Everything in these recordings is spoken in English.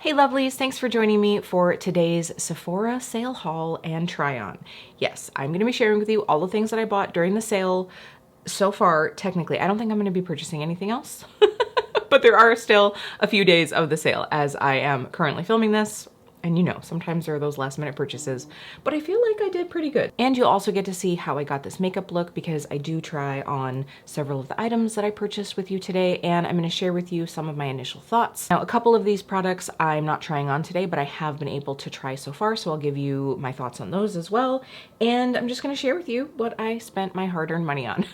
Hey lovelies, thanks for joining me for today's Sephora sale haul and try on. Yes, I'm gonna be sharing with you all the things that I bought during the sale. So far, technically, I don't think I'm gonna be purchasing anything else, but there are still a few days of the sale as I am currently filming this. And you know, sometimes there are those last minute purchases, but I feel like I did pretty good. And you'll also get to see how I got this makeup look because I do try on several of the items that I purchased with you today, and I'm gonna share with you some of my initial thoughts. Now, a couple of these products I'm not trying on today, but I have been able to try so far, so I'll give you my thoughts on those as well. And I'm just gonna share with you what I spent my hard-earned money on.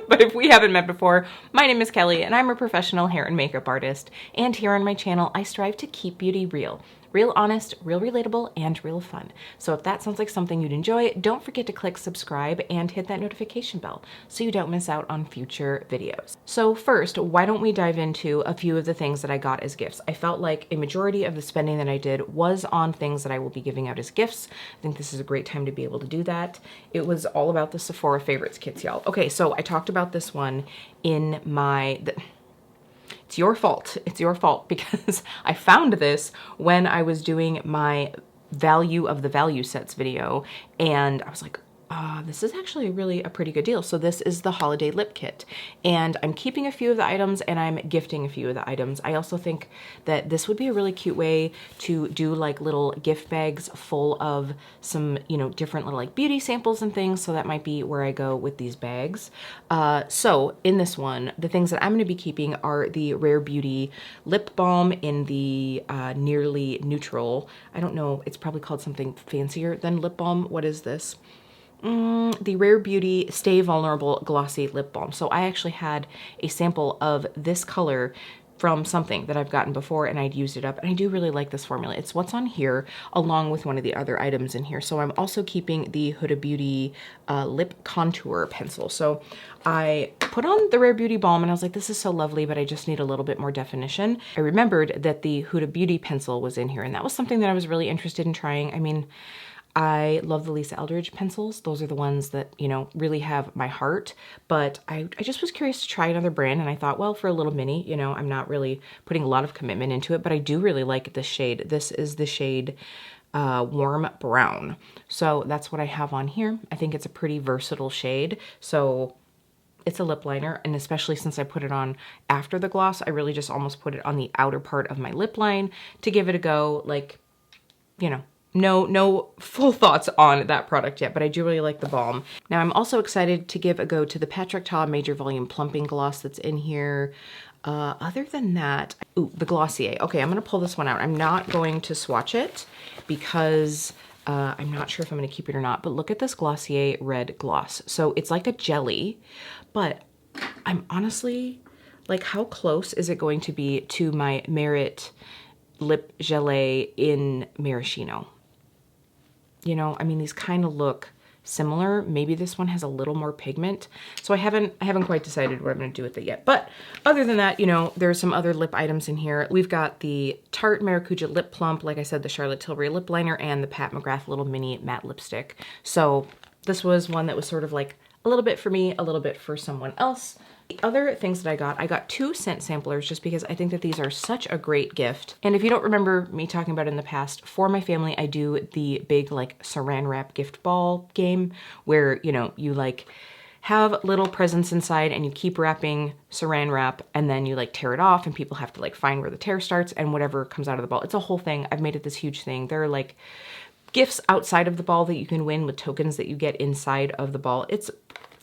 But if we haven't met before, my name is Kelly and I'm a professional hair and makeup artist. And here on my channel, I strive to keep beauty real. Real honest, real relatable, and real fun. So if that sounds like something you'd enjoy, don't forget to click subscribe and hit that notification bell so you don't miss out on future videos. So first, why don't we dive into a few of the things that I got as gifts? I felt like a majority of the spending that I did was on things that I will be giving out as gifts. I think this is a great time to be able to do that. It was all about the Sephora Favorites kits, y'all. Okay, so I talked about this one in my... It's your fault. It's your fault because I found this when I was doing my value of the value sets video and I was like, this is actually really a pretty good deal. So this is the holiday lip kit and I'm keeping a few of the items and I'm gifting a few of the items. I also think that this would be a really cute way to do like little gift bags full of some, you know, different little like beauty samples and things. So that might be where I go with these bags. So in this one, the things that I'm going to be keeping are the Rare Beauty lip balm in the nearly neutral. I don't know. It's probably called something fancier than lip balm. What is this? The Rare Beauty Stay Vulnerable Glossy Lip Balm. So I actually had a sample of this color from something that I've gotten before and I'd used it up and I do really like this formula. It's what's on here along with one of the other items in here. So I'm also keeping the Huda Beauty lip contour pencil. So I put on the Rare Beauty balm and I was like, this is so lovely, but I just need a little bit more definition. I remembered that the Huda Beauty pencil was in here and that was something that I was really interested in trying. I mean, I love the Lisa Eldridge pencils. Those are the ones that, you know, really have my heart. But I just was curious to try another brand. And I thought, well, for a little mini, you know, I'm not really putting a lot of commitment into it. But I do really like this shade. This is the shade Warm Brown. So that's what I have on here. I think it's a pretty versatile shade. So it's a lip liner. And especially since I put it on after the gloss, I really just almost put it on the outer part of my lip line to give it a go. Like, you know, no full thoughts on that product yet, but I do really like the balm. Now I'm also excited to give a go to the Patrick Ta Major Volume Plumping Gloss that's in here. Other than that, ooh, the Glossier. Okay, I'm gonna pull this one out. I'm not going to swatch it because I'm not sure if I'm gonna keep it or not, but look at this Glossier red gloss. So it's like a jelly, but I'm honestly, like, how close is it going to be to my Merit Lip Gelée in Maraschino? You know, I mean, these kind of look similar. Maybe this one has a little more pigment. So I haven't quite decided what I'm going to do with it yet. But other than that, you know, there's some other lip items in here. We've got the Tarte Maracuja Lip Plump, like I said, the Charlotte Tilbury lip liner, and the Pat McGrath little mini matte lipstick. So this was one that was sort of like a little bit for me, a little bit for someone else. The other things that I got 2 scent samplers just because I think that these are such a great gift. And if you don't remember me talking about it in the past, for my family, I do the big like saran wrap gift ball game where, you know, you like have little presents inside and you keep wrapping saran wrap and then you like tear it off and people have to like find where the tear starts and whatever comes out of the ball. It's a whole thing. I've made it this huge thing. There are like gifts outside of the ball that you can win with tokens that you get inside of the ball. It's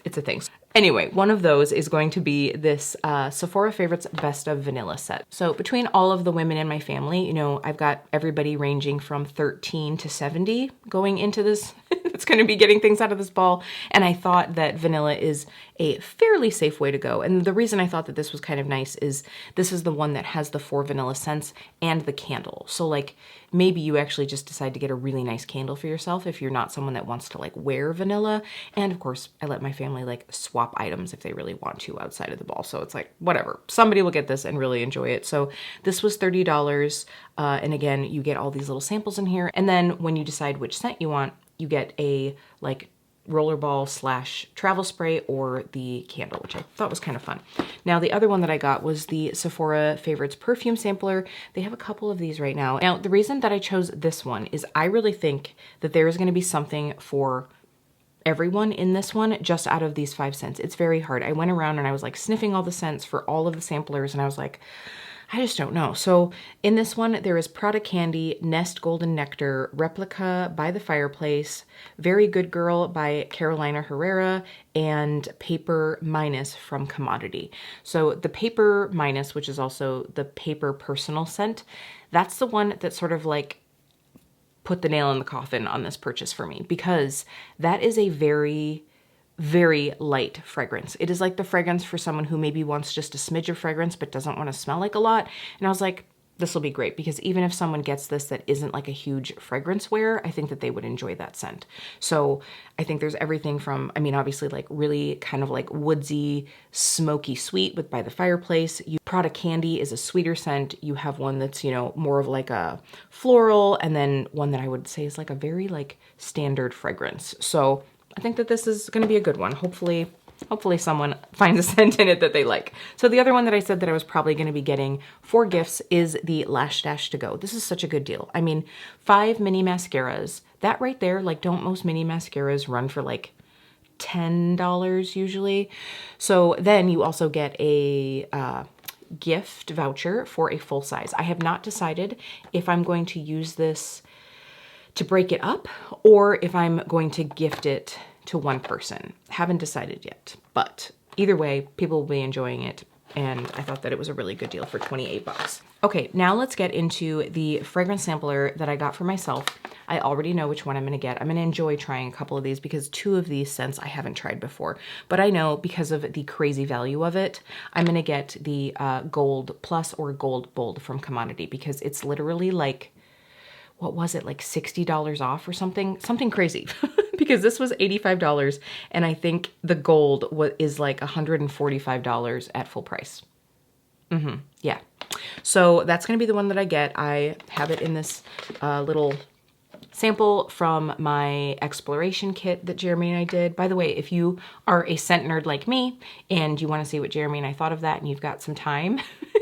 a thing. Anyway, one of those is going to be this Sephora Favorites Best of Vanilla set. So between all of the women in my family, you know, I've got everybody ranging from 13 to 70 going into this. It's going to be getting things out of this ball. And I thought that vanilla is a fairly safe way to go. And the reason I thought that this was kind of nice is this is the one that has the 4 vanilla scents and the candle. So like maybe you actually just decide to get a really nice candle for yourself if you're not someone that wants to like wear vanilla. And of course, I let my family like swap items if they really want to outside of the ball. So it's like, whatever, somebody will get this and really enjoy it. So this was $30. And again, you get all these little samples in here. And then when you decide which scent you want, you get a like rollerball slash travel spray or the candle, which I thought was kind of fun. Now, the other one that I got was the Sephora Favorites perfume sampler. They have a couple of these right now. Now, the reason that I chose this one is I really think that there is going to be something for everyone in this one just out of these 5 scents. It's very hard. I went around and I was like sniffing all the scents for all of the samplers and I was like, I just don't know. So in this one, there is Prada Candy, Nest Golden Nectar, Replica by the Fireplace, Very Good Girl by Carolina Herrera, and Paper Minus from Commodity. So the Paper Minus, which is also the Paper Personal scent, that's the one that sort of like put the nail in the coffin on this purchase for me, because that is a very, very light fragrance. It is like the fragrance for someone who maybe wants just a smidge of fragrance but doesn't want to smell like a lot. And I was like, this will be great, because even if someone gets this that isn't like a huge fragrance wearer, I think that they would enjoy that scent. So I think there's everything from, I mean, obviously like really kind of like woodsy, smoky sweet with By the Fireplace. Prada Candy is a sweeter scent. You have one that's, you know, more of like a floral, and then one that I would say is like a very like standard fragrance. So I think that this is going to be a good one. Hopefully someone finds a scent in it that they like. So the other one that I said that I was probably going to be getting for gifts is the Lash Dash To Go. This is such a good deal. I mean, 5 mini mascaras. That right there, like, don't most mini mascaras run for like $10 usually? So then you also get a gift voucher for a full size. I have not decided if I'm going to use this to break it up or if I'm going to gift it to one person. Haven't decided yet, but either way, people will be enjoying it. And I thought that it was a really good deal for 28 bucks. Okay, now let's get into the fragrance sampler that I got for myself. I already know which one I'm gonna get. I'm gonna enjoy trying a couple of these because 2 of these scents I haven't tried before. But I know because of the crazy value of it, I'm gonna get the Gold Plus or Gold Bold from Commodity, because it's literally like, what was it, like $60 off or something? Something crazy. Because this was $85 and I think the gold is like $145 at full price. Yeah. So that's gonna be the one that I get. I have it in this little sample from my exploration kit that Jeremy and I did. By the way, if you are a scent nerd like me and you want to see what Jeremy and I thought of that and you've got some time,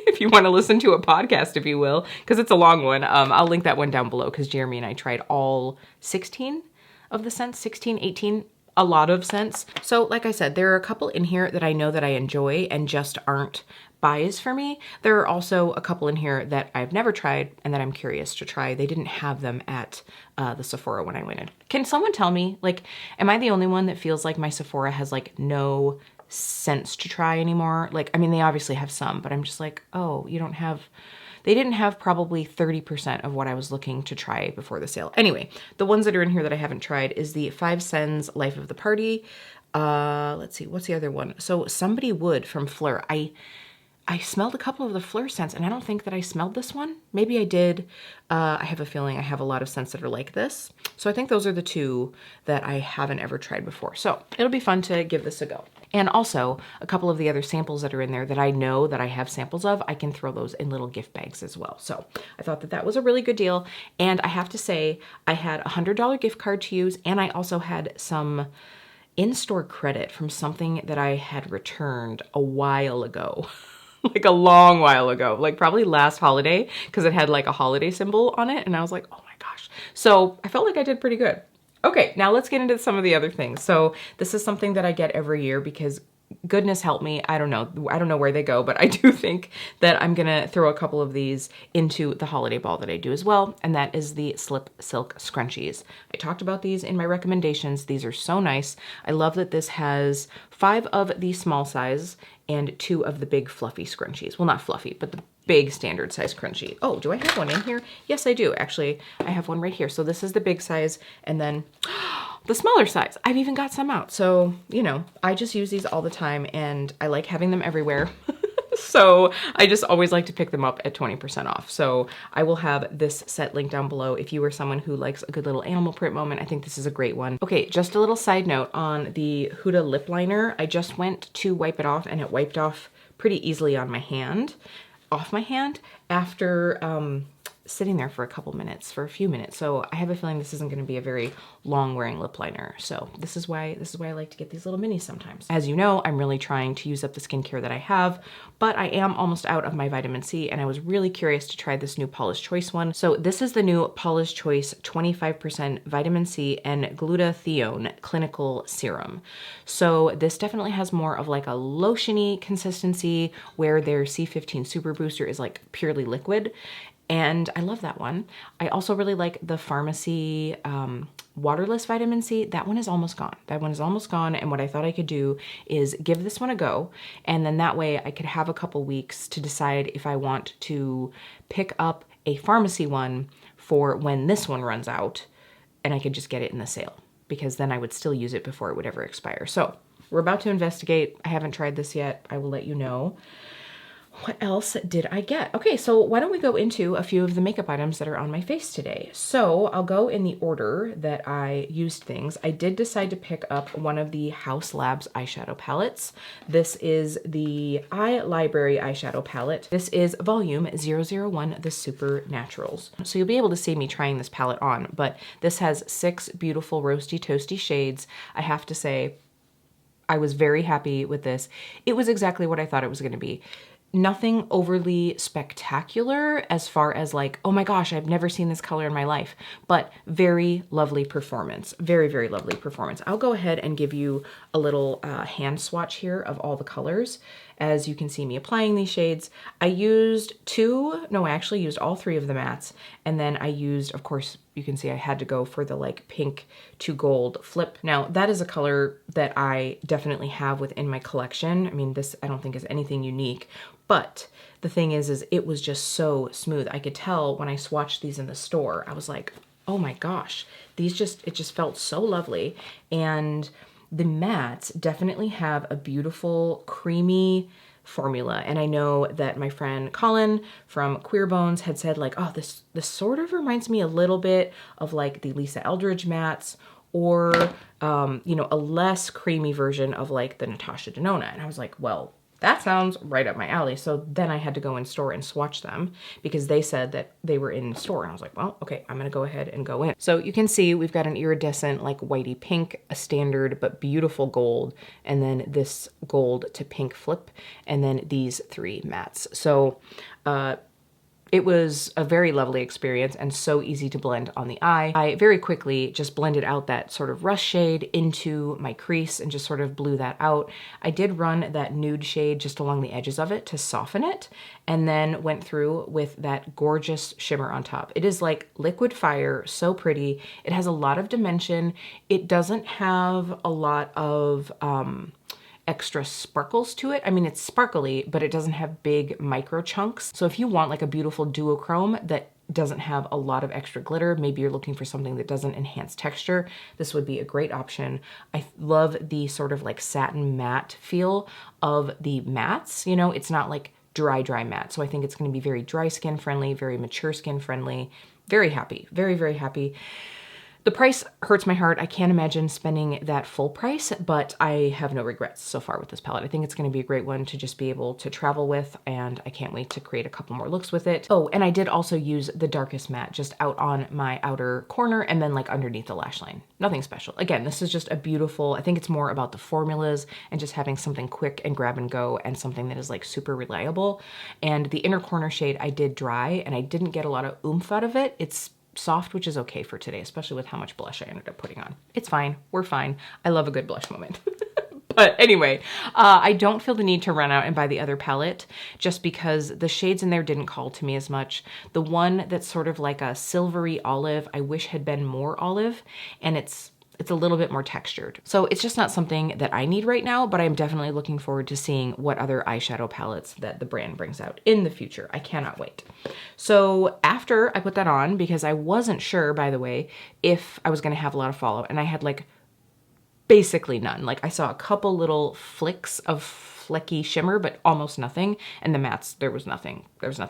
if you want to listen to a podcast, if you will, because it's a long one, I'll link that one down below, because Jeremy and I tried all 16 of the scents, 16, 18, a lot of scents. So like I said, there are a couple in here that I know that I enjoy and just aren't buys for me. There are also a couple in here that I've never tried and that I'm curious to try. They didn't have them at the Sephora when I went in. Can someone tell me, like, am I the only one that feels like my Sephora has like no scents to try anymore? Like, I mean, they obviously have some, but I'm just like, oh, you don't have, they didn't have probably 30% of what I was looking to try before the sale. Anyway, the ones that are in here that I haven't tried is the 5 Cents Life of the Party. Let's see, what's the other one? So Somebody Would from Fleur. I smelled a couple of the Fleur scents and I don't think that I smelled this one. Maybe I did. I have a feeling I have a lot of scents that are like this. So I think those are the 2 that I haven't ever tried before. So it'll be fun to give this a go. And also a couple of the other samples that are in there that I know that I have samples of, I can throw those in little gift bags as well. So I thought that that was a really good deal. And I have to say, I had a $100 gift card to use, and I also had some in-store credit from something that I had returned a while ago. Like a long while ago, like probably last holiday, because it had like a holiday symbol on it. And I was like, oh my gosh. So I felt like I did pretty good. Okay, now let's get into some of the other things. So this is something that I get every year because goodness help me, I don't know where they go, but I do think that I'm gonna throw a couple of these into the holiday ball that I do as well, and that is the Slip Silk Scrunchies. I talked about these in my recommendations. These are so nice. I love that this has 5 of the small size and 2 of the big fluffy scrunchies. Well, not fluffy, but the big standard size scrunchie. Oh, do I have one in here? Yes, I do. Actually, I have one right here. So this is the big size, and then the smaller size. I've even got some out. So, you know, I just use these all the time and I like having them everywhere. So I just always like to pick them up at 20% off. So I will have this set linked down below. If you are someone who likes a good little animal print moment, I think this is a great one. Okay, just a little side note on the Huda lip liner. I just went to wipe it off and it wiped off pretty easily on my hand, off my hand, after sitting there for a couple minutes, for a few minutes. So I have a feeling this isn't going to be a very long wearing lip liner. So this is why I like to get these little minis sometimes. As you know, I'm really trying to use up the skincare that I have, but I am almost out of my vitamin C, and I was really curious to try this new Paula's Choice one. So this is the new Paula's Choice 25% vitamin C and glutathione clinical serum. So this definitely has more of like a lotiony consistency, where their C15 Super Booster is like purely liquid. And I love that one. I also really like the Pharmacy waterless vitamin C. That one is almost gone. That one is almost gone. And what I thought I could do is give this one a go. And then that way I could have a couple weeks to decide if I want to pick up a Pharmacy one for when this one runs out, and I could just get it in the sale, because then I would still use it before it would ever expire. So we're about to investigate. I haven't tried this yet. I will let you know. What else did I get? Okay, so why don't we go into a few of the makeup items that are on my face today. So I'll go in the order that I used things. I did decide to pick up one of the Haus Labs eyeshadow palettes. This is the Eye Library eyeshadow palette. This is volume 001, the Super Naturals. So you'll be able to see me trying this palette on, but this has 6 beautiful roasty toasty shades. I have to say, I was very happy with this. It was exactly what I thought it was going to be. Nothing overly spectacular as far as like, oh my gosh, I've never seen this color in my life, but very lovely performance. Very, very lovely performance. I'll go ahead and give you a little hand swatch here of all the colors. As you can see me applying these shades, I actually used all 3 of the mattes. And then I used, of course, you can see I had to go for the like pink to gold flip. Now that is a color that I definitely have within my collection. I mean, this I don't think is anything unique, but the thing is it was just so smooth. I could tell when I swatched these in the store, I was like, oh my gosh, it just felt so lovely. And the mattes definitely have a beautiful creamy formula. And I know that my friend Colin from Queer Bones had said like, oh, this sort of reminds me a little bit of like the Lisa Eldridge mattes, or, you know, a less creamy version of like the Natasha Denona. And I was like, well, that sounds right up my alley. So then I had to go in store and swatch them, because they said that they were in store. And I was like, well, okay, I'm gonna go ahead and go in. So you can see we've got an iridescent, like whitey pink, a standard but beautiful gold, and then this gold to pink flip, and then these 3 mattes. So it was a very lovely experience and so easy to blend on the eye. I very quickly just blended out that sort of rust shade into my crease and just sort of blew that out. I did run that nude shade just along the edges of it to soften it, and then went through with that gorgeous shimmer on top. It is like liquid fire, so pretty. It has a lot of dimension. It doesn't have a lot of extra sparkles to it. I mean, it's sparkly, but it doesn't have big micro chunks. So if you want like a beautiful duochrome that doesn't have a lot of extra glitter, maybe you're looking for something that doesn't enhance texture, this would be a great option. I love the sort of like satin matte feel of the mattes. You know, it's not like dry matte. So I think it's going to be very dry skin friendly, very mature skin friendly. Very happy, very, very happy. The price hurts my heart. I can't imagine spending that full price, but I have no regrets so far with this palette. I think it's going to be a great one to just be able to travel with, and I can't wait to create a couple more looks with it. Oh, and I did also use the darkest matte just out on my outer corner and then like underneath the lash line. Nothing special. Again, this is just a beautiful, I think it's more about the formulas and just having something quick and grab and go, and something that is like super reliable. And the inner corner shade I did dry, and I didn't get a lot of oomph out of it. It's soft, which is okay for today, especially with how much blush I ended up putting on. It's fine. We're fine. I love a good blush moment. But anyway, I don't feel the need to run out and buy the other palette, just because the shades in there didn't call to me as much. The one that's sort of like a silvery olive, I wish had been more olive, and it's a little bit more textured. So it's just not something that I need right now, but I'm definitely looking forward to seeing what other eyeshadow palettes that the brand brings out in the future. I cannot wait. So after I put that on, because I wasn't sure, by the way, if I was gonna have a lot of fallout, and I had like basically none. Like I saw a couple little flicks of flecky shimmer, but almost nothing. And the mattes, there was nothing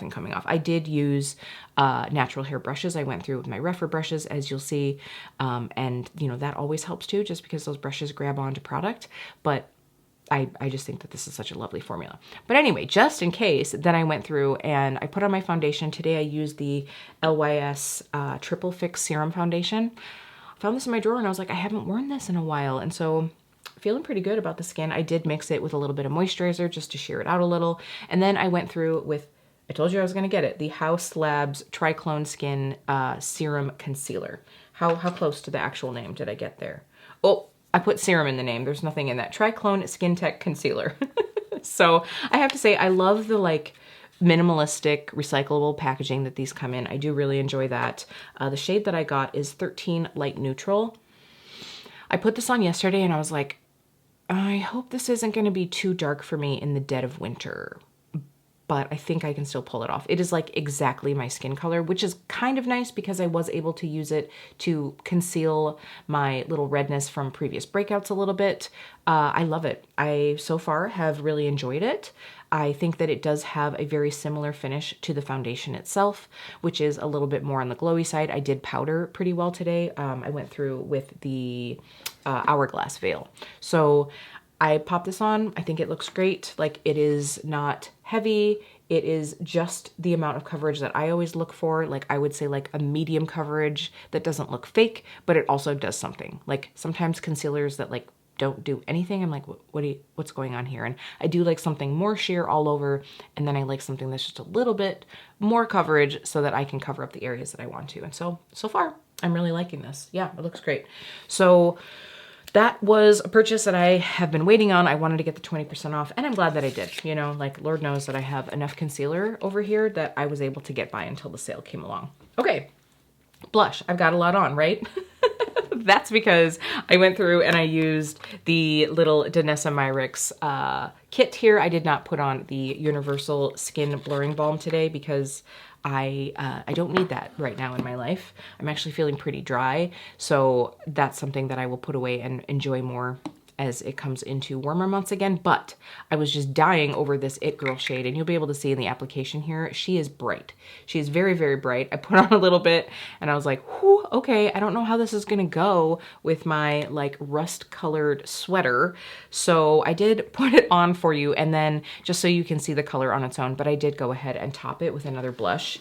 coming off. I did use natural hair brushes. I went through with my Refer brushes, as you'll see. And you know, that always helps too, just because those brushes grab onto product. But I just think that this is such a lovely formula. But anyway, just in case, then I went through and I put on my foundation. Today I used the LYS Triple Fix Serum Foundation. I found this in my drawer and I was like, I haven't worn this in a while. And so feeling pretty good about the skin. I did mix it with a little bit of moisturizer just to sheer it out a little. And then I went through with, I told you I was gonna get it, the Haus Labs Triclone Skin Serum Concealer. How close to the actual name did I get there? Oh, I put serum in the name. There's nothing in that. Triclone Skin Tech Concealer. So I have to say, I love the like minimalistic recyclable packaging that these come in. I do really enjoy that. The shade that I got is 13 Light Neutral. I put this on yesterday and I was like, I hope this isn't gonna be too dark for me in the dead of winter, but I think I can still pull it off. It is like exactly my skin color, which is kind of nice because I was able to use it to conceal my little redness from previous breakouts a little bit. I love it. I so far have really enjoyed it. I think that it does have a very similar finish to the foundation itself, which is a little bit more on the glowy side. I did powder pretty well today. I went through with the Hourglass Veil. So I popped this on. I think it looks great. Like, it is not heavy. It is just the amount of coverage that I always look for. Like, I would say like a medium coverage that doesn't look fake, but it also does something. Like sometimes concealers that like don't do anything, I'm like, what's going on here? And I do like something more sheer all over, and then I like something that's just a little bit more coverage so that I can cover up the areas that I want to. And so far, I'm really liking this. Yeah, it looks great. So that was a purchase that I have been waiting on. I wanted to get the 20% off, and I'm glad that I did. You know, like, Lord knows that I have enough concealer over here that I was able to get by until the sale came along. Okay, blush. I've got a lot on, right? That's because I went through and I used the little Danessa Myricks kit here. I did not put on the Universal Skin Blurring Balm today because I don't need that right now in my life. I'm actually feeling pretty dry, so that's something that I will put away and enjoy more as it comes into warmer months again. But I was just dying over this It Girl shade, and you'll be able to see in the application here, she is bright. She is very, very bright. I put on a little bit and I was like, whew, okay, I don't know how this is gonna go with my like rust colored sweater. So I did put it on for you, and then just so you can see the color on its own, but I did go ahead and top it with another blush.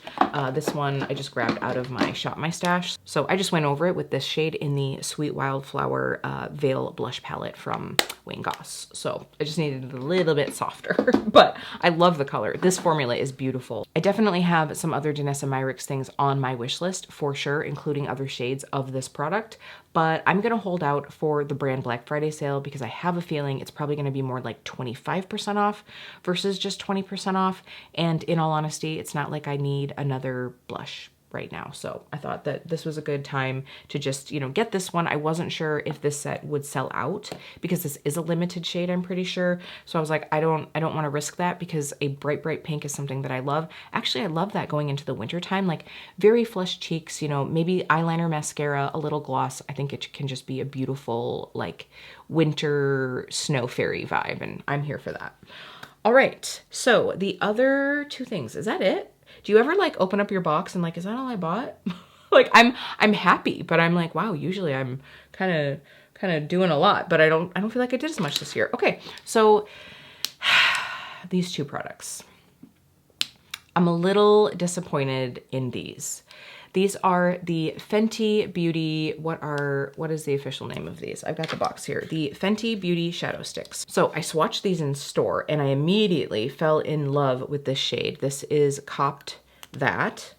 This one I just grabbed out of my Shop My Stash. So I just went over it with this shade in the Sweet Wildflower Veil Blush Palette from Wayne Goss. So I just needed it a little bit softer, but I love the color. This formula is beautiful. I definitely have some other Danessa Myricks things on my wish list for sure, including other shades of this product, but I'm gonna hold out for the brand Black Friday sale because I have a feeling it's probably gonna be more like 25% off versus just 20% off. And in all honesty, it's not like I need another blush right now. So I thought that this was a good time to just, you know, get this one. I wasn't sure if this set would sell out because this is a limited shade, I'm pretty sure. So I was like, I don't want to risk that because a bright, bright pink is something that I love. Actually, I love that going into the winter time, like very flush cheeks, you know, maybe eyeliner, mascara, a little gloss. I think it can just be a beautiful, like, winter snow fairy vibe, and I'm here for that. All right, so the other two things, is that it? Do you ever like open up your box and like, is that all I bought? Like, I'm happy, but I'm like, wow, usually I'm kind of doing a lot, but I don't feel like I did as much this year. Okay, so these two products. I'm a little disappointed in these. These are the Fenty Beauty, what is the official name of these? I've got the box here. The Fenty Beauty Shadow Sticks. So I swatched these in store and I immediately fell in love with this shade. This is Copped That?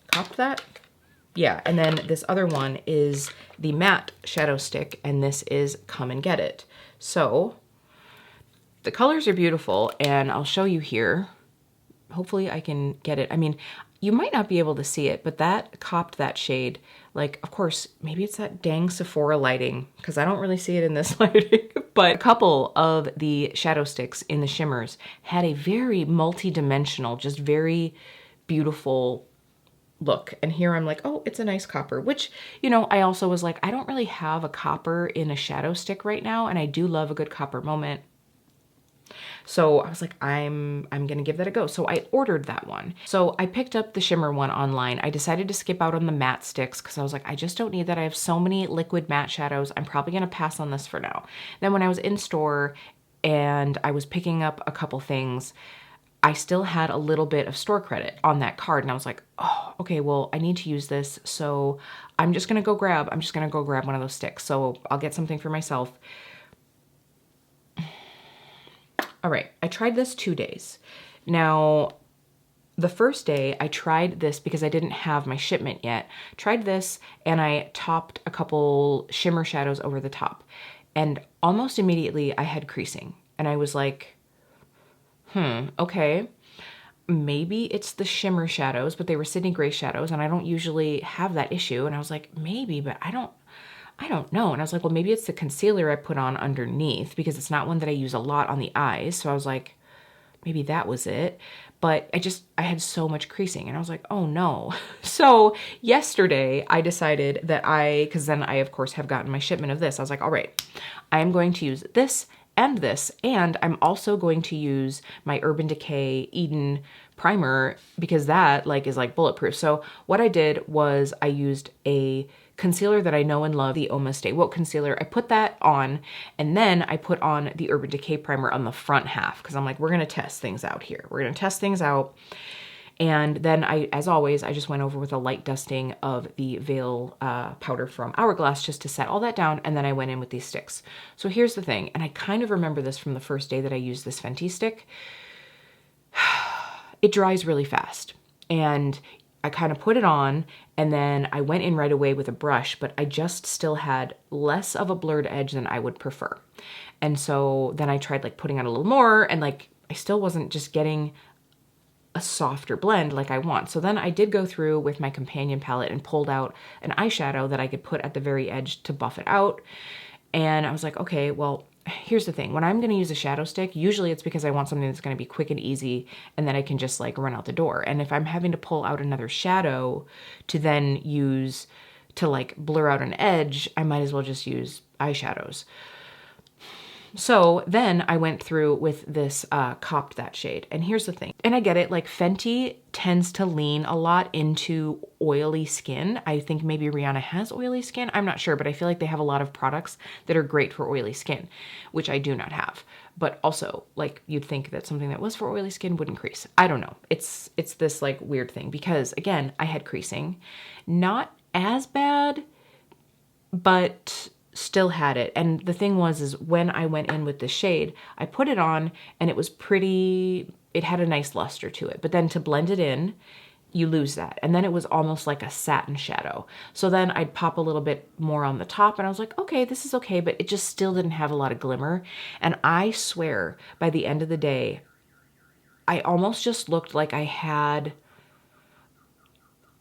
Yeah, and then this other one is the Matte Shadow Stick, and this is Come and Get It. So the colors are beautiful, and I'll show you here. Hopefully I can get it. I mean, you might not be able to see it, but that Copped That shade, like, of course, maybe it's that dang Sephora lighting, because I don't really see it in this lighting, but a couple of the shadow sticks in the shimmers had a very multi-dimensional, just very beautiful look. And here I'm like, oh, it's a nice copper, which, you know, I also was like, I don't really have a copper in a shadow stick right now, and I do love a good copper moment. So I was like, I'm gonna give that a go. So I ordered that one. So I picked up the shimmer one online. I decided to skip out on the matte sticks because I was like, I just don't need that. I have so many liquid matte shadows. I'm probably gonna pass on this for now. Then when I was in store, and I was picking up a couple things, I still had a little bit of store credit on that card. And I was like, oh, okay, well, I need to use this. So I'm just going to go grab one of those sticks. So I'll get something for myself. All right, I tried this 2 days. Now, the first day I tried this because I didn't have my shipment yet. Tried this and I topped a couple shimmer shadows over the top. And almost immediately I had creasing. And I was like, okay, maybe it's the shimmer shadows, but they were Sydney Gray shadows and I don't usually have that issue. And I was like, maybe, but I don't know. And I was like, well, maybe it's the concealer I put on underneath because it's not one that I use a lot on the eyes. So I was like, maybe that was it. But I had so much creasing and I was like, oh no. So yesterday I decided that because then I of course have gotten my shipment of this. I was like, all right, I am going to use this, and I'm also going to use my Urban Decay Eden primer because that is like bulletproof. So what I did was I used a concealer that I know and love, the Oma Stay Woke concealer. I put that on, and then I put on the Urban Decay primer on the front half because I'm like, we're gonna test things out here. We're gonna test things out. And then as always, I just went over with a light dusting of the Veil powder from Hourglass just to set all that down, and then I went in with these sticks. So here's the thing, and I kind of remember this from the first day that I used this Fenty stick. It dries really fast, and I kind of put it on, and then I went in right away with a brush, but I just still had less of a blurred edge than I would prefer. And so then I tried putting on a little more, and I still wasn't just getting a softer blend like I want. So then I did go through with my companion palette and pulled out an eyeshadow that I could put at the very edge to buff it out. And I was like, okay, well, here's the thing. When I'm going to use a shadow stick, usually it's because I want something that's going to be quick and easy and then I can just run out the door. And if I'm having to pull out another shadow to then use to blur out an edge, I might as well just use eyeshadows. So then I went through with this Copped That shade. And here's the thing. And I get it, Fenty tends to lean a lot into oily skin. I think maybe Rihanna has oily skin. I'm not sure, but I feel like they have a lot of products that are great for oily skin, which I do not have. But also, you'd think that something that was for oily skin wouldn't crease. I don't know. It's this weird thing because, again, I had creasing. Not as bad, but still had it. And the thing is when I went in with the shade, I put it on and it was it had a nice luster to it. But then to blend it in, you lose that. And then it was almost like a satin shadow. So then I'd pop a little bit more on the top and I was like, okay, this is okay, but it just still didn't have a lot of glimmer. And I swear by the end of the day, I almost just looked like I had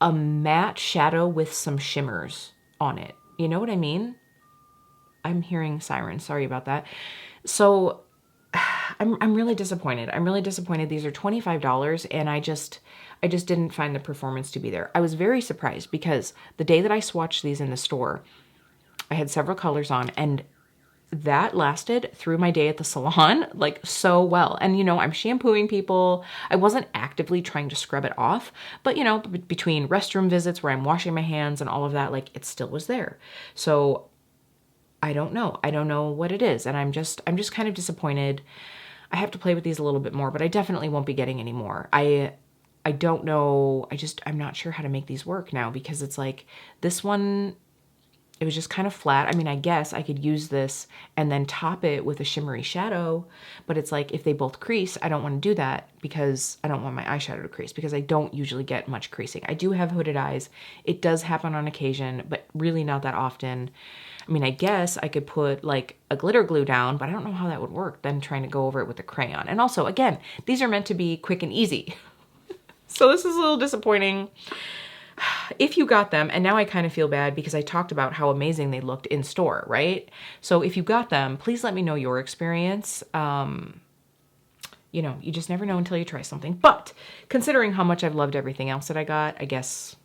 a matte shadow with some shimmers on it. You know what I mean? I'm hearing sirens. Sorry about that. So I'm really disappointed. I'm really disappointed. These are $25 and I just didn't find the performance to be there. I was very surprised because the day that I swatched these in the store, I had several colors on and that lasted through my day at the salon so well. And I'm shampooing people. I wasn't actively trying to scrub it off, but between restroom visits where I'm washing my hands and all of that, it still was there. So I don't know. I don't know what it is. And I'm just kind of disappointed. I have to play with these a little bit more, but I definitely won't be getting any more. I don't know. I'm not sure how to make these work now because it's this one, it was just kind of flat. I mean, I guess I could use this and then top it with a shimmery shadow, but it's if they both crease, I don't want to do that because I don't want my eyeshadow to crease because I don't usually get much creasing. I do have hooded eyes. It does happen on occasion, but really not that often. I mean, I guess I could put a glitter glue down, but I don't know how that would work then trying to go over it with a crayon. And also, again, these are meant to be quick and easy. So this is a little disappointing. If you got them, and now I kind of feel bad because I talked about how amazing they looked in store, right? So if you got them, please let me know your experience. You just never know until you try something. But considering how much I've loved everything else that I got, I guess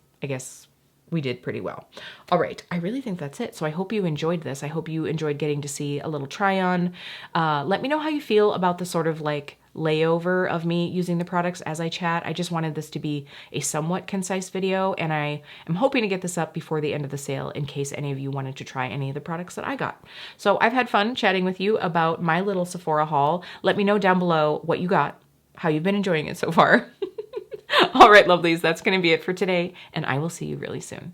we did pretty well. All right, I really think that's it. So I hope you enjoyed this. I hope you enjoyed getting to see a little try on. Let me know how you feel about the sort of like layover of me using the products as I chat. I just wanted this to be a somewhat concise video, and I am hoping to get this up before the end of the sale in case any of you wanted to try any of the products that I got. So I've had fun chatting with you about my little Sephora haul. Let me know down below what you got, how you've been enjoying it so far. All right, lovelies, that's going to be it for today, and I will see you really soon.